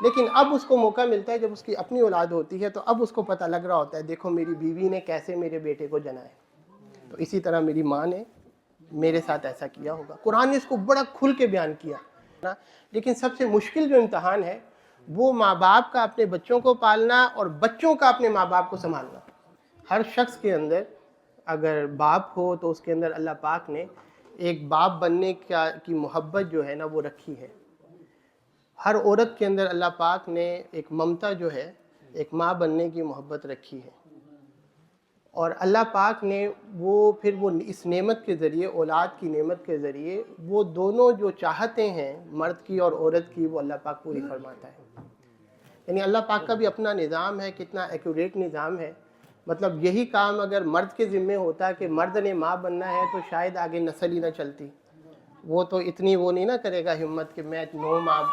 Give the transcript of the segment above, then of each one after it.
لیکن اب اس کو موقع ملتا ہے جب اس کی اپنی اولاد ہوتی ہے تو اب اس کو پتہ لگ رہا ہوتا ہے دیکھو میری بیوی نے کیسے میرے بیٹے کو جنا ہے، تو اسی طرح میری ماں نے میرے ساتھ ایسا کیا ہوگا۔ قرآن نے اس کو بڑا کھل کے بیان کیا نا۔ لیکن سب سے مشکل جو امتحان ہے وہ ماں باپ کا اپنے بچوں کو پالنا اور بچوں کا اپنے ماں باپ کو سنبھالنا۔ ہر شخص کے اندر اگر باپ ہو تو اس کے اندر اللہ پاک نے ایک باپ بننے کی محبت جو ہے نا وہ رکھی ہے۔ ہر عورت کے اندر اللہ پاک نے ایک ممتا جو ہے، ایک ماں بننے کی محبت رکھی ہے، اور اللہ پاک نے وہ اس نعمت کے ذریعے، اولاد کی نعمت کے ذریعے، وہ دونوں جو چاہتے ہیں مرد کی اور عورت کی، وہ اللہ پاک پوری فرماتا ہے۔ یعنی اللہ پاک کا بھی اپنا نظام ہے، کتنا ایکوریٹ نظام ہے۔ مطلب یہی کام اگر مرد کے ذمے ہوتا کہ مرد نے ماں بننا ہے تو شاید آگے نسل ہی نہ چلتی۔ وہ تو اتنی وہ نہیں نہ کرے گا ہمت کہ میں 9 ماہ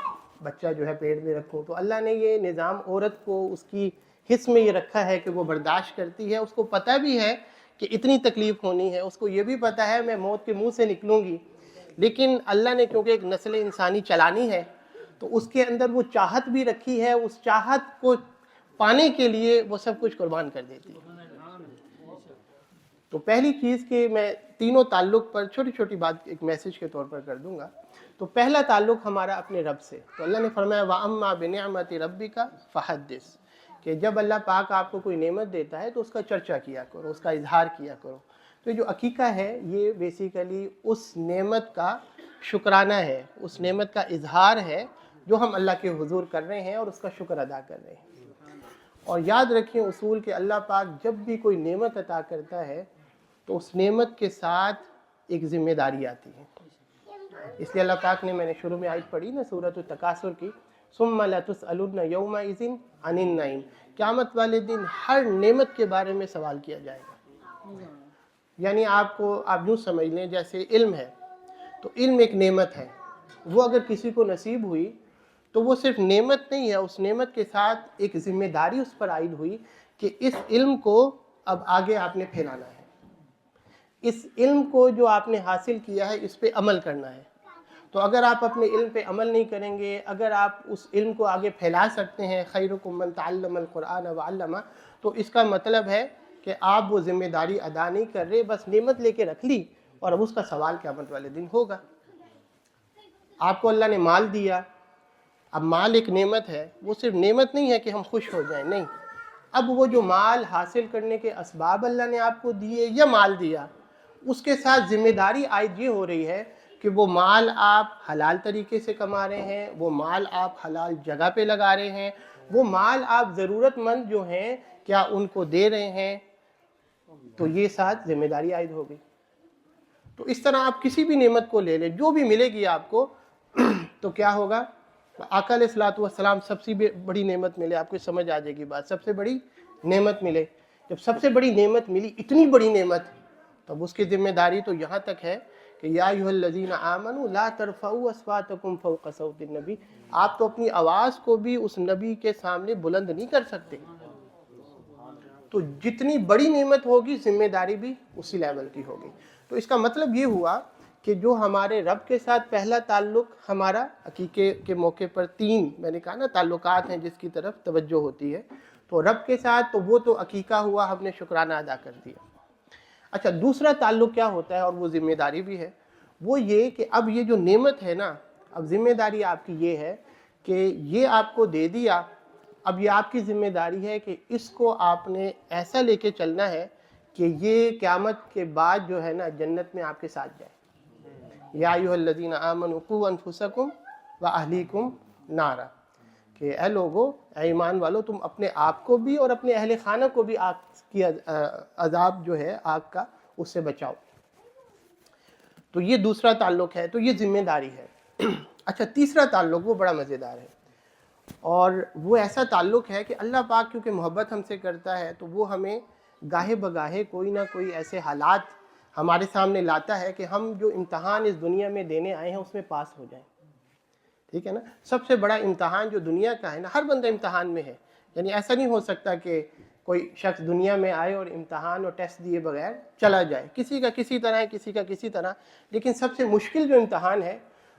بچہ جو ہے پیٹ میں رکھوں۔ تو اللہ نے یہ نظام عورت کو اس کی حص میں یہ رکھا ہے کہ وہ برداشت کرتی ہے، اس کو پتہ بھی ہے کہ اتنی تکلیف ہونی ہے، اس کو یہ بھی پتہ ہے میں موت کے منہ سے نکلوں گی، لیکن اللہ نے کیونکہ ایک نسل انسانی چلانی ہے تو اس کے اندر وہ چاہت بھی رکھی ہے، اس چاہت کو پانے کے لیے وہ سب کچھ قربان کر دیتی ہے۔ تو پہلی چیز کہ میں تینوں تعلق پر چھوٹی چھوٹی بات ایک میسج کے طور پر کر دوں گا۔ تو پہلا تعلق ہمارا اپنے رب سے، تو اللہ نے فرمایا وَأَمَّا بِنِعْمَةِ رَبِّكَ فَحَدِّثْ، کہ جب اللہ پاک آپ کو کوئی نعمت دیتا ہے تو اس کا چرچا کیا کرو، اس کا اظہار کیا کرو۔ تو جو عقیقہ ہے یہ بیسیکلی اس نعمت کا شکرانہ ہے، اس نعمت کا اظہار ہے جو ہم اللہ کے حضور کر رہے ہیں اور اس کا شکر ادا کر رہے ہیں۔ اور یاد رکھیں اصول کہ اللہ پاک جب بھی کوئی نعمت عطا کرتا ہے تو اس نعمت کے ساتھ ایک ذمہ داری آتی ہے۔ اس لیے اللہ پاک نے، میں نے شروع میں آیت پڑھی نا سورۃ التکاثر کی، ثم لتسألن یومئذ عن النعیم، قیامت والے دن ہر نعمت کے بارے میں سوال کیا جائے گا۔ یعنی آپ یوں سمجھ لیں جیسے علم ہے، تو علم ایک نعمت ہے، وہ اگر کسی کو نصیب ہوئی تو وہ صرف نعمت نہیں ہے، اس نعمت کے ساتھ ایک ذمہ داری اس پر عائد ہوئی کہ اس علم کو اب آگے آپ نے پھیلانا ہے، اس علم کو جو آپ نے حاصل کیا ہے اس پہ عمل کرنا ہے۔ تو اگر آپ اپنے علم پہ عمل نہیں کریں گے، اگر آپ اس علم کو آگے پھیلا سکتے ہیں، خیرکم من تعلم القرآن وعلمہ، تو اس کا مطلب ہے کہ آپ وہ ذمہ داری ادا نہیں کر رہے، بس نعمت لے کے رکھ لی اور اب اس کا سوال قیامت والے دن ہوگا۔ آپ کو اللہ نے مال دیا، اب مال ایک نعمت ہے، وہ صرف نعمت نہیں ہے کہ ہم خوش ہو جائیں، نہیں، اب وہ جو مال حاصل کرنے کے اسباب اللہ نے آپ کو دیے یا مال دیا، اس کے ساتھ ذمہ داری عائد یہ ہو رہی ہے کہ وہ مال آپ حلال طریقے سے کما رہے ہیں، وہ مال آپ حلال جگہ پہ لگا رہے ہیں، وہ مال آپ ضرورت مند جو ہیں کیا ان کو دے رہے ہیں، تو یہ ساتھ ذمہ داری عائد ہو گئی۔ تو اس طرح آپ کسی بھی نعمت کو لے لیں، جو بھی ملے گی آپ کو تو کیا ہوگا؟ آقا علیہ الصلوۃ والسلام سب سے بڑی نعمت ملے، آپ کو سمجھ آ جائے گی بات، سب سے بڑی نعمت ملے، جب سب سے بڑی نعمت ملی، اتنی بڑی نعمت، تب اس کی ذمہ داری تو یہاں تک ہے کہ یا ایھا الذین آمنوا لا ترفعوا اصواتکم فوق صوت النبی، آپ تو اپنی آواز کو بھی اس نبی کے سامنے بلند نہیں کر سکتے۔ تو جتنی بڑی نعمت ہوگی ذمہ داری بھی اسی لیول کی ہوگی۔ تو اس کا مطلب یہ ہوا کہ جو ہمارے رب کے ساتھ پہلا تعلق ہمارا عقیقے کے موقع پر 3 میں نے کہا نا تعلقات ہیں جس کی طرف توجہ ہوتی ہے، تو رب کے ساتھ تو وہ تو عقیقہ ہوا، ہم نے شکرانہ ادا کر دیا۔ اچھا، دوسرا تعلق کیا ہوتا ہے، اور وہ ذمہ داری بھی ہے، وہ یہ کہ اب یہ جو نعمت ہے نا، اب ذمہ داری آپ کی یہ ہے کہ یہ آپ کو دے دیا، اب یہ آپ کی ذمہ داری ہے کہ اس کو آپ نے ایسا لے کے چلنا ہے کہ یہ قیامت کے بعد جو ہے نا جنت میں آپ کے ساتھ جائے۔ یا ایھا الذین آمنوا قوا انفسکم واہلیکم نارا، کہ اے لوگو، اے ایمان والو، تم اپنے آپ کو بھی اور اپنے اہل خانہ کو بھی آگ کی عذاب جو ہے آگ کا، اس سے بچاؤ۔ تو یہ دوسرا تعلق ہے، تو یہ ذمہ داری ہے۔ اچھا، تیسرا تعلق وہ بڑا مزیدار ہے، اور وہ ایسا تعلق ہے کہ اللہ پاک کیونکہ محبت ہم سے کرتا ہے تو وہ ہمیں گاہے بگاہے کوئی نہ کوئی ایسے حالات ہمارے سامنے لاتا ہے کہ ہم جو امتحان اس دنیا میں دینے آئے ہیں اس میں پاس ہو جائیں۔ ٹھیک ہے نا؟ سب سے بڑا امتحان جو دنیا کا ہے نا، ہر بندہ امتحان میں ہے، یعنی ایسا نہیں ہو سکتا کہ کوئی شخص دنیا میں آئے اور امتحان اور ٹیسٹ دیے بغیر چلا جائے، کسی کا کسی طرح ہے، کسی کا کسی طرح، لیکن سب سے مشکل جو امتحان ہے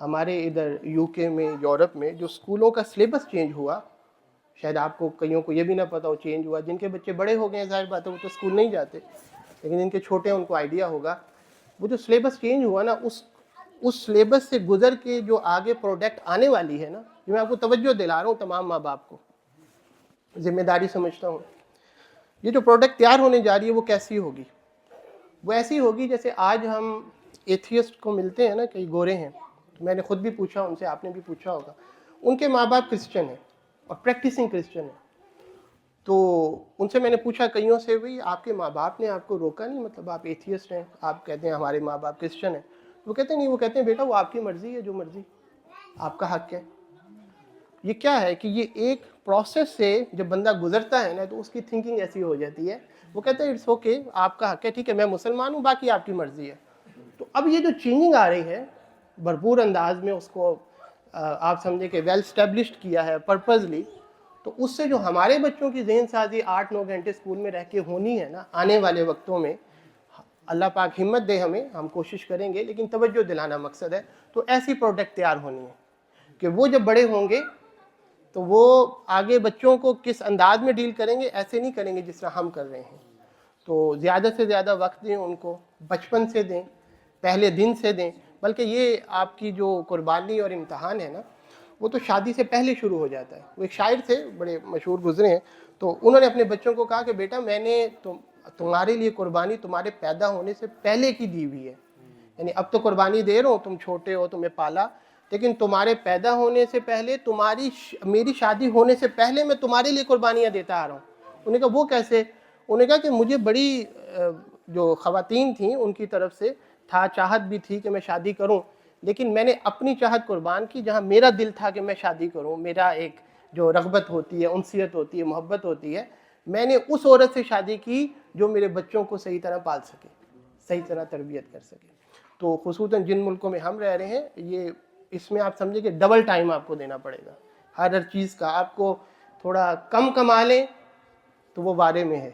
ہمارے ادھر UK میں یورپ میں جو اسکولوں کا سلیبس چینج ہوا، شاید آپ کو کئیوں کو یہ بھی نہ پتہ ہو چینج ہوا، جن کے بچے بڑے ہو گئے ہیں ظاہر بات ہے وہ تو اسکول نہیں جاتے، لیکن جن کے چھوٹے ہیں ان کو آئیڈیا ہوگا. وہ جو سلیبس چینج ہوا نا، اس سلیبس سے گزر کے جو آگے پروڈکٹ آنے والی ہے نا، یہ میں آپ کو توجہ دلا رہا ہوں تمام ماں باپ کو، ذمہ داری سمجھتا ہوں. یہ جو پروڈکٹ تیار ہونے جا رہی ہے وہ کیسی ہوگی؟ وہ ایسی ہوگی جیسے آج ہم ایتھیسٹ کو ملتے ہیں نا، کئی گورے ہیں، میں نے خود بھی پوچھا ان سے، آپ نے بھی پوچھا ہوگا، ان کے ماں باپ کرسچن ہیں اور پریکٹسنگ کرسچن ہیں. تو ان سے میں نے پوچھا کئیوں سے، بھئی آپ کے ماں باپ نے آپ کو روکا نہیں؟ مطلب آپ ایتھیسٹ ہیں، آپ کہتے ہیں ہمارے ماں باپ کرسچن ہیں. وہ کہتے ہیں نہیں، وہ کہتے ہیں بیٹا وہ آپ کی مرضی ہے، جو مرضی آپ کا حق ہے. یہ کیا ہے کہ یہ ایک پروسیس سے جب بندہ گزرتا ہے نا تو اس کی تھنکنگ ایسی ہو جاتی ہے. وہ کہتے ہیں اٹس اوکے، آپ کا حق ہے، ٹھیک ہے میں مسلمان ہوں، باقی آپ کی مرضی ہے. تو اب یہ جو چینجنگ آ رہی ہے بھرپور انداز میں، اس کو آپ سمجھے کہ ویل اسٹیبلشڈ کیا ہے پرپزلی، تو اس سے جو ہمارے بچوں کی ذہن سازی 8-9 گھنٹے اسکول میں رہ کے ہونی ہے نا آنے والے وقتوں میں، اللہ پاک ہمت دے ہمیں، ہم کوشش کریں گے، لیکن توجہ دلانا مقصد ہے. تو ایسی پروڈکٹ تیار ہونی ہے کہ وہ جب بڑے ہوں گے تو وہ آگے بچوں کو کس انداز میں ڈیل کریں گے، ایسے نہیں کریں گے جس طرح ہم کر رہے ہیں. تو زیادہ سے زیادہ وقت دیں ان کو، بچپن سے دیں، پہلے دن سے دیں. بلکہ یہ آپ کی جو قربانی اور امتحان ہے نا، وہ تو شادی سے پہلے شروع ہو جاتا ہے. وہ ایک شاعر تھے بڑے مشہور گزرے ہیں، تو انہوں نے اپنے بچوں کو کہا کہ بیٹا میں نے تمہارے لیے قربانی تمہارے پیدا ہونے سے پہلے کی دی ہوئی ہے. یعنی اب تو قربانی دے رہا ہوں، تم چھوٹے ہو، تمہیں پالا، لیکن تمہارے پیدا ہونے سے پہلے، میری شادی ہونے سے پہلے میں تمہارے لیے قربانیاں دیتا آ رہا ہوں. انہوں نے کہا وہ کیسے؟ انہوں نے کہا کہ مجھے بڑی جو خواتین تھیں ان کی طرف سے چاہت بھی تھی کہ میں شادی کروں، لیکن میں نے اپنی چاہت قربان کی. جہاں میرا دل تھا کہ میں شادی کروں، میرا ایک جو رغبت ہوتی ہے، انسیت ہوتی ہے، محبت ہوتی ہے، میں نے اس عورت سے شادی کی جو میرے بچوں کو صحیح طرح پال سکے، صحیح طرح تربیت کر سکے. تو خصوصاً جن ملکوں میں ہم رہ رہے ہیں، یہ اس میں آپ سمجھے کہ ڈبل ٹائم آپ کو دینا پڑے گا ہر چیز کا. آپ کو تھوڑا کم کما لیں تو وہ بارے میں ہے،